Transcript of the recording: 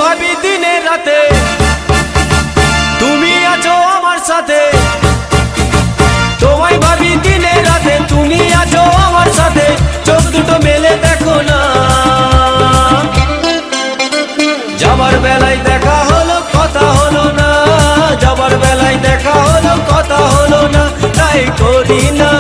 ভাবি দিনে রাতে, তুমি আছো আমার সাথে। তোমায় ভাবি দিনে রাতে, তুমি আছো আমার সাথে। চোখ দুটো মেলে দেখো না, যাবার বেলায় দেখা হলো কথা হলো না, যাবার বেলায় দেখা হলো কথা হলো না। তাই করি না